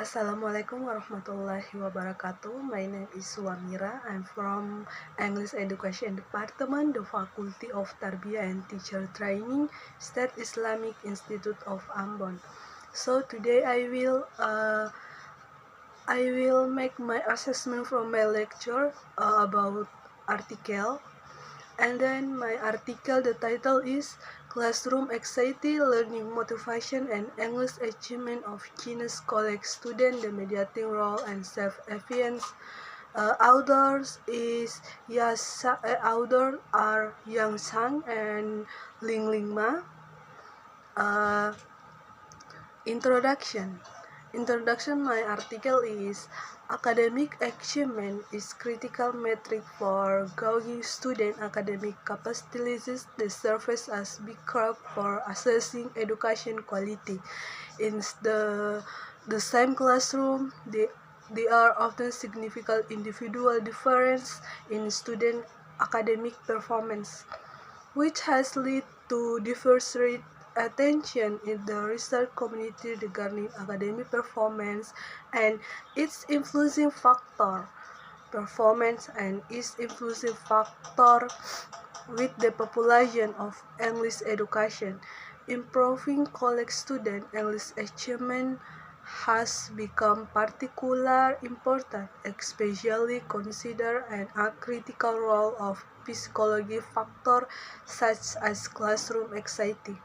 Assalamualaikum warahmatullahi wabarakatuh. My name is Suamira. I'm from English Education Department, the Faculty of Tarbiyah and Teacher Training, State Islamic Institute of Ambon. So today I will make my assessment from my lecture about article. And then my article, the title is Classroom Anxiety, Learning Motivation and English Achievement of Chinese College Student, the Mediating Role and Self-Effiance. Authors are Yang Sang and Ling Ma. Introduction. My article is academic achievement is critical metric for gauging student academic capabilities that serves as big curve for assessing education quality. In the same classroom, there are often significant individual difference in student academic performance, which has led to diverse attention in the research community regarding academic performance and its influencing factor with the population of English education. Improving college student English achievement has become particularly important, especially consider a critical role of psychology factor such as classroom anxiety,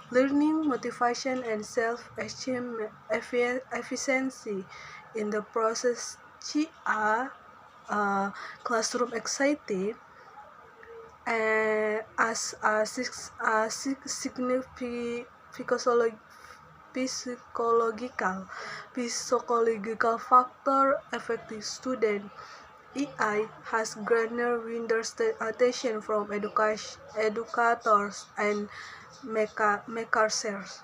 learning motivation and self-esteem efficiency in the process. Classroom anxiety as a significant psychological factor affecting student. EI has garnered wider attention from educators and makers,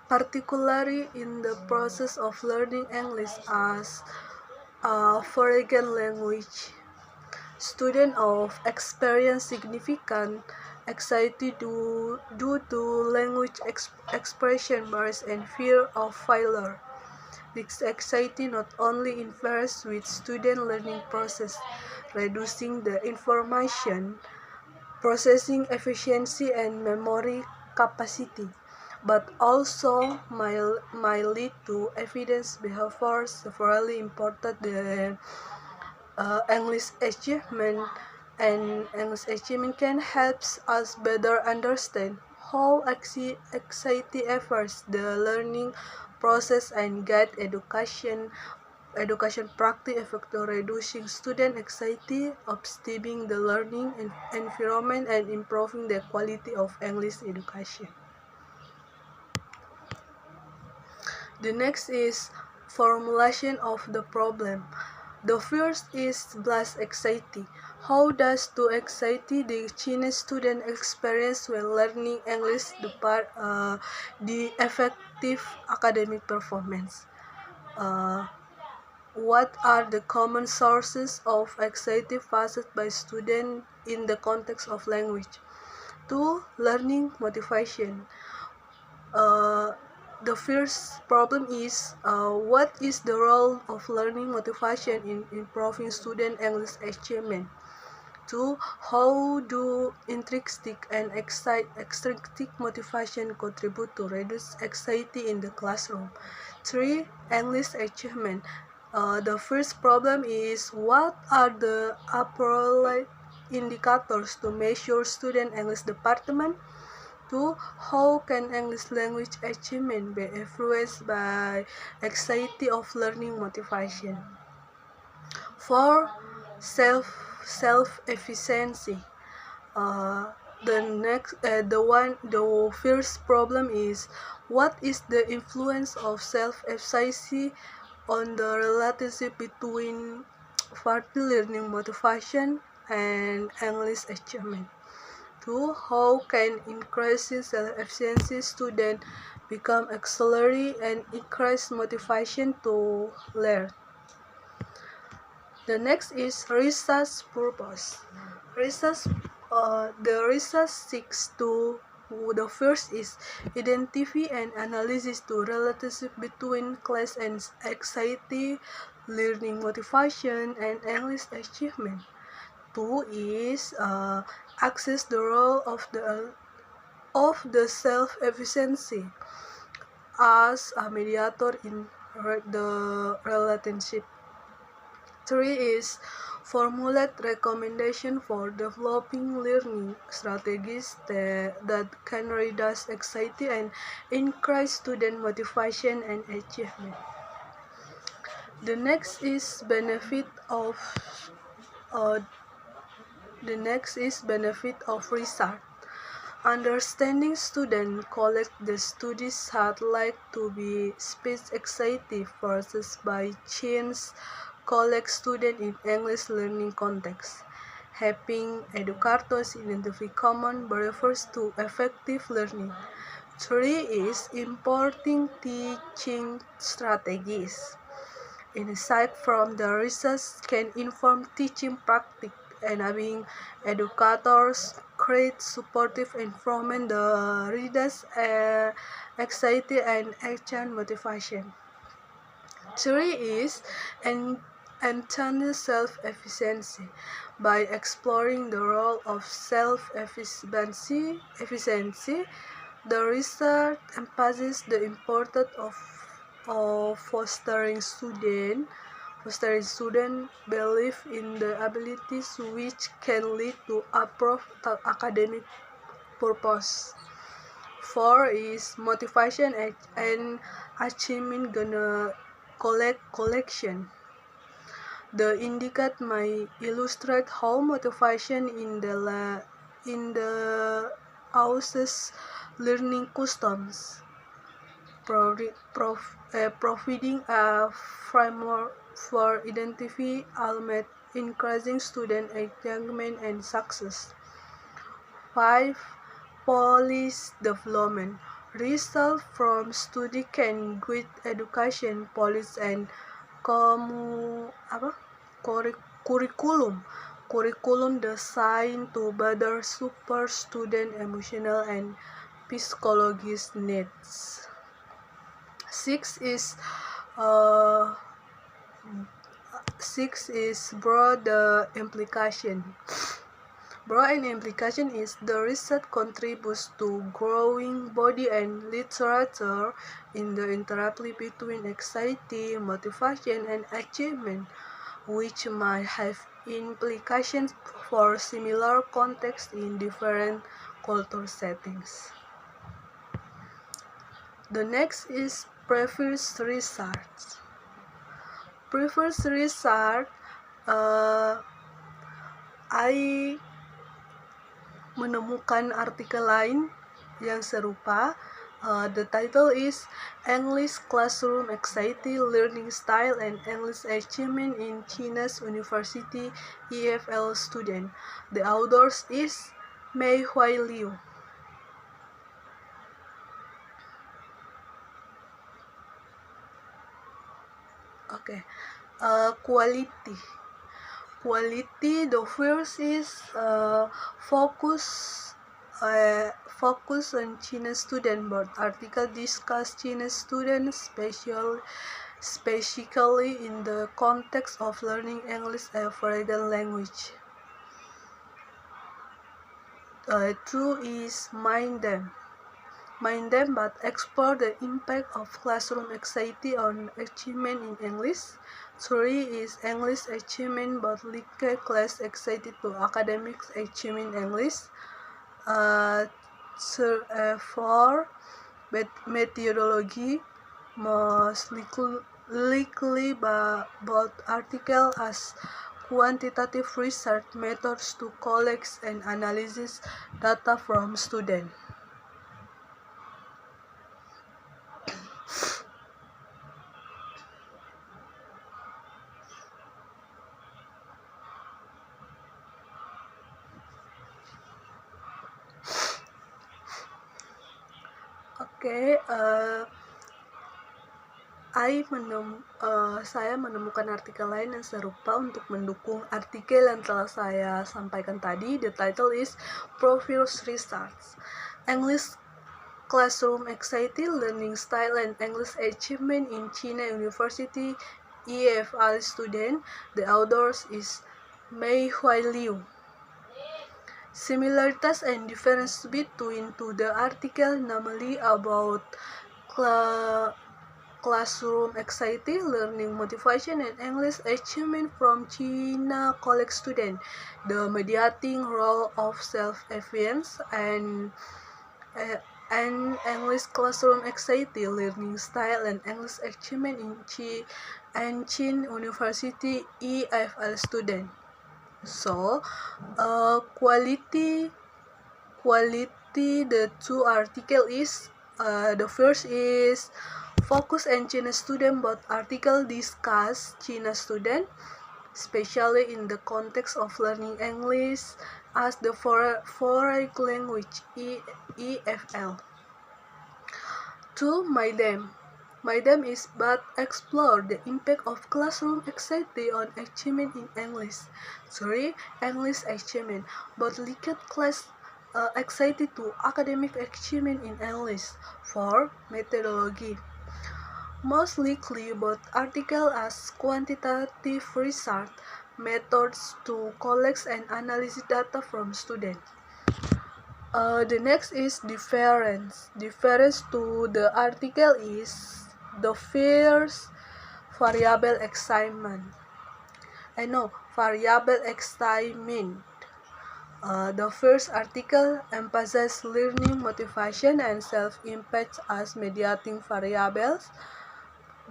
particularly in the process of learning English as a foreign language. Students of experience significant anxiety due to language expression barriers and fear of failure. This anxiety not only interferes with student learning process, reducing the information processing efficiency and memory capacity, but also might lead to evidence behaviors severely important the English achievement. And English achievement can help us better understand how anxiety affects the learning process and guide education practice effective reducing student anxiety, optimizing the learning environment, and improving the quality of English education. The next is formulation of the problem. The first is blast anxiety. How does the anxiety the Chinese student experience when learning English the effective academic performance? What are the common sources of anxiety faced by students in the context of language? 2. Learning motivation. The first problem is what is the role of learning motivation in improving student English achievement? 2. How do intrinsic and extrinsic motivation contribute to reduce anxiety in the classroom? 3. English achievement. The first problem is what are the appropriate indicators to measure student English department? 2. How can English language achievement be influenced by anxiety of learning motivation? 4. Self-efficiency. The first problem is what is the influence of self-efficacy on the relationship between party learning motivation and English achievement. 2. How can increasing self-efficiency students become auxiliary and increase motivation to learn? The next is research purpose. The research seeks to The first is identify and analysis the relationship between class and anxiety, learning motivation, and English achievement. Two is access the role of the self-efficiency as a mediator in the relationship. Three is formulate recommendation for developing learning strategies that can reduce anxiety and increase student motivation and achievement. The next is uh, benefit of research. Understanding student collect the studies had like to be speech anxiety versus by chance collect student in English learning context. Helping educators identify common barriers to effective learning. Three is importing teaching strategies. Insight from the research can inform teaching practice, enabling educators create supportive environment that reduces anxiety and action motivation. Three is internal self-efficiency. By exploring the role of self-efficiency, the research emphasizes the importance of fostering student belief in the abilities which can lead to improved academic purpose. Four is motivation and achievement gonna collection. The indicate may illustrate how motivation in the houses learning customs, providing a framework for identifying element increasing student engagement and success. 5. Policy development. Results from study can guide education policy and curriculum designed to better support student emotional and psychological needs. 6 is uh, broad implication. Broad implication is the research contributes to growing body and literature in the interplay between anxiety, motivation, and achievement, which might have implications for similar contexts in different cultural settings. The next is previous research. Previous research, I menemukan artikel lain yang serupa. The title is English Classroom Anxiety Learning Style and English Achievement in China's University EFL Student. The authors is Mei Huai Liu. Okay, quality. The first is focus on Chinese student. Both article discuss Chinese students specifically in the context of learning English as a foreign language. Two is mind them, but explore the impact of classroom anxiety on achievement in English. 3 is English achievement, but link class anxiety to academics achievement in English. 4 methodology, most likely both article as quantitative research methods to collect and analyze data from students. Oke, saya menemukan artikel lain yang serupa untuk mendukung artikel yang telah saya sampaikan tadi. The title is Previous Research. English classroom anxiety, learning style, and English achievement in China University EFL student. The authors is Mei Huai Liu. Similarities and difference between to the article, namely about classroom anxiety, learning motivation, and English achievement from China college student, the mediating role of self-evidence and English classroom anxiety, learning style, and English achievement in Chin University EFL student. So, quality, the two article is, the first is focus and China student. Both article discuss China student, especially in the context of learning English as the foreign language EFL. 2. My them is but explore the impact of classroom anxiety on achievement in English. 3. English achievement, but linked class anxiety to academic achievement in English. 4. Methodology. Most likely both article as quantitative research methods to collect and analyze data from students. The next is difference. Difference to the article is the first variable excitement. Variable excitement. The first article emphasizes learning motivation and self-impact as mediating variables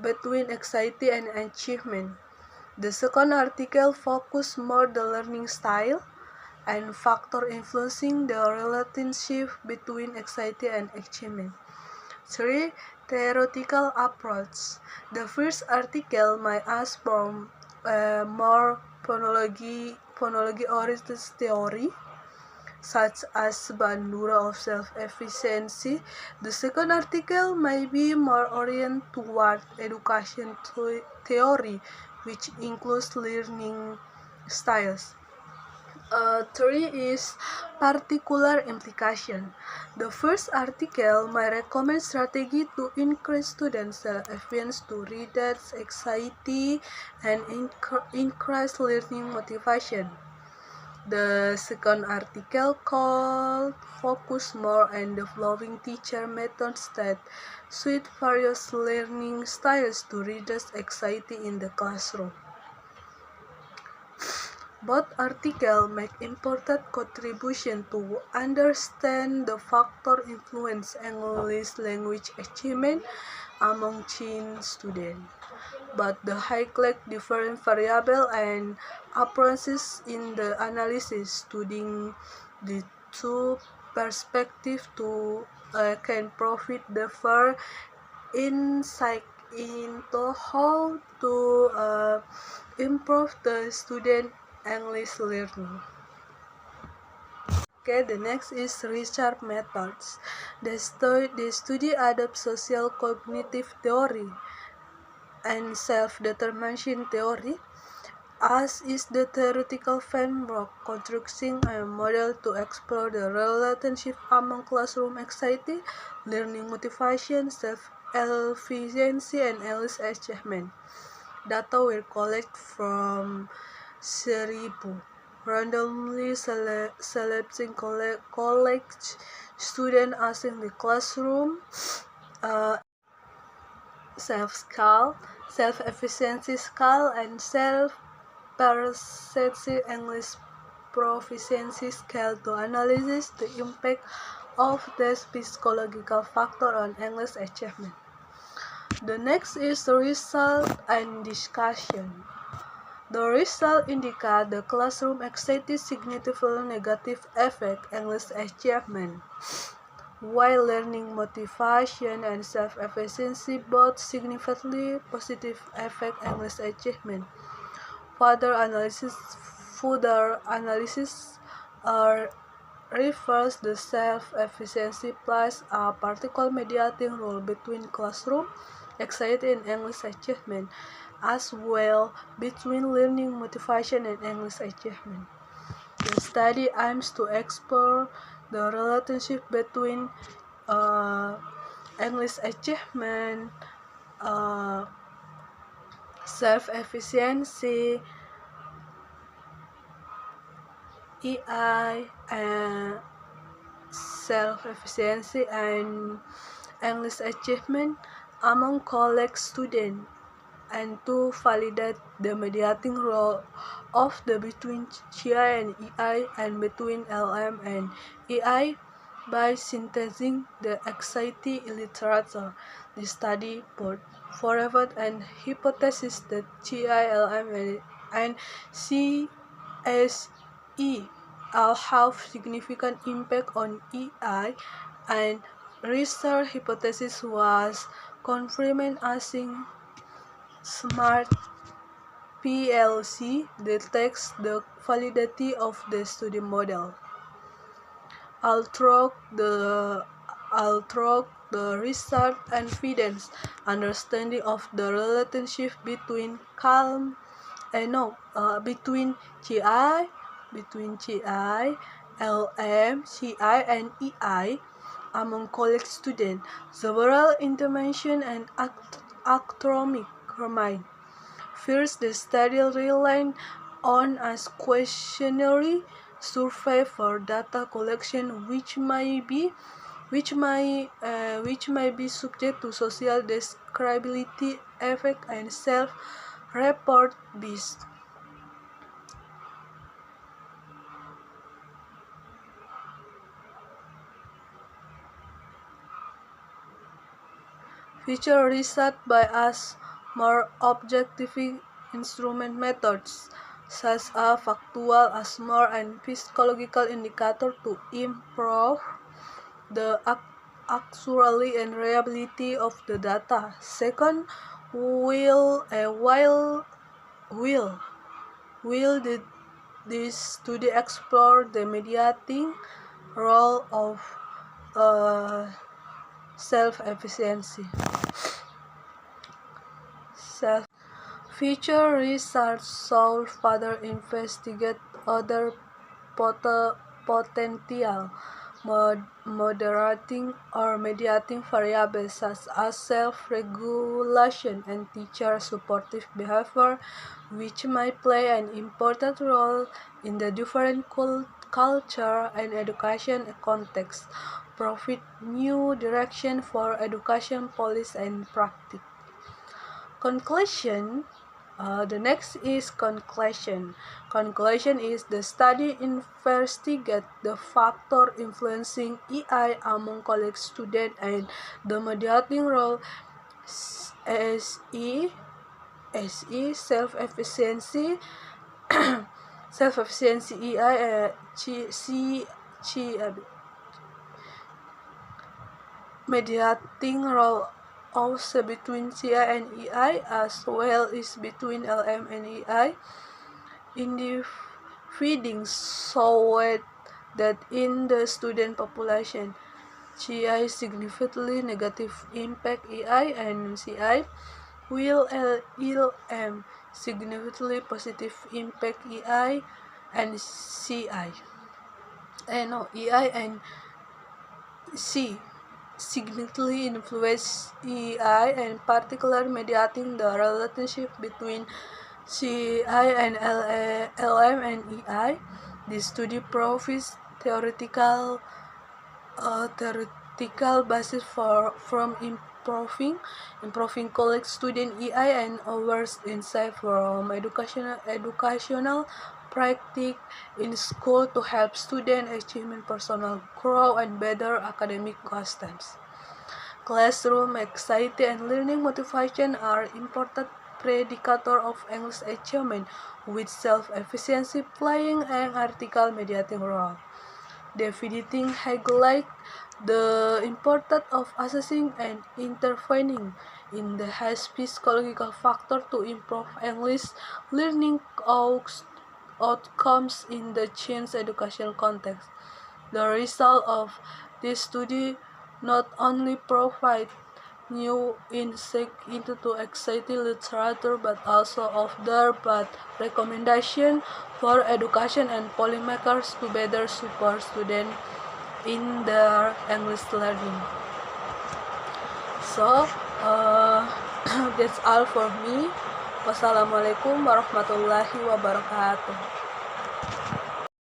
between anxiety and achievement. The second article focuses more the learning style and factor influencing the relationship between anxiety and achievement. 3. Theoretical approach. The first article might ask from more phonology-oriented theory, such as Bandura of self-efficiency. The second article may be more oriented toward education theory, which includes learning styles. 3 is particular implication. The first article may recommend strategy to increase students' self-awareness to reduce anxiety and increase learning motivation. The second article called focus more on developing teacher methods that suit various learning styles to reduce anxiety in the classroom. Both articles make important contribution to understand the factor influence English language achievement among Chin students, but the highlight different variables and approaches in the analysis. Studying the two perspectives can provide the further insight into how to improve the student English learning. Okay, the next is research methods. The study adopts social cognitive theory and self-determination theory, as is the theoretical framework constructing a model to explore the relationship among classroom anxiety, learning motivation, self-efficiency, and English achievement. Data were collected from 1,000 randomly selecting college students as in the classroom, self-scale, self-efficiency scale, and self-perception English proficiency scale to analyze the impact of these psychological factors on English achievement. The next is result and discussion. The result indicate the classroom anxiety significantly negative effect English achievement, while learning motivation and self-efficiency both significantly positive effect English achievement. Further analysis reverse the self-efficiency plays a particular mediating role between classroom anxiety and English achievement, as well between learning motivation and English achievement. The study aims to explore the relationship between English achievement, self-efficiency, EI, and self-efficiency and English achievement among college students, and to validate the mediating role of the between CI and EI and between LM and EI by synthesizing the anxiety literature. The study put forward an hypothesis that CI, LM, and CSE all have significant impact on EI, and research hypothesis was confirmed using SMART PLC detects the validity of the study model. Although the research evidence understanding of the relationship between between GI, LM, CI, and EI among college students, several interventions and academic remain. First, the study relied on a questionnaire survey for data collection, which may be subject to social describability, effect, and self-report bias. Future research by us more objective instrument methods, such as factual, ASMR, and psychological indicator to improve the accuracy and reliability of the data. Second, will this study explore the mediating role of self-efficiency. Future research should further investigate other potential moderating or mediating variables such as self-regulation and teacher supportive behavior, which may play an important role in the different culture and education contexts, provide new direction for education policy and practice. Conclusion. The next is conclusion. Conclusion is the study investigate the factor influencing EI among college students and the mediating role SE self-efficiency EI mediating role also between CI and EI as well as between LM and EI. In the findings showed that in the student population, CI significantly negative impact EI and CI, while LM significantly positive impact EI and CI. EI and C significantly influence EI and particularly mediating the relationship between CI and LM and EI. This study provides theoretical basis from improving college student EI and others insight from educational practice in school to help student achievement personal growth and better academic outcomes. Classroom anxiety and learning motivation are important predicators of English achievement, with self-efficiency playing an critical mediating role. The findings highlight the importance of assessing and intervening in the high psychological factor to improve English learning outcomes in the changed education context. The result of this study not only provide new insight into the anxiety literature but also offer but recommendation for education and policymakers to better support students in their English learning. So that's all for me. Wassalamualaikum warahmatullahi wabarakatuh.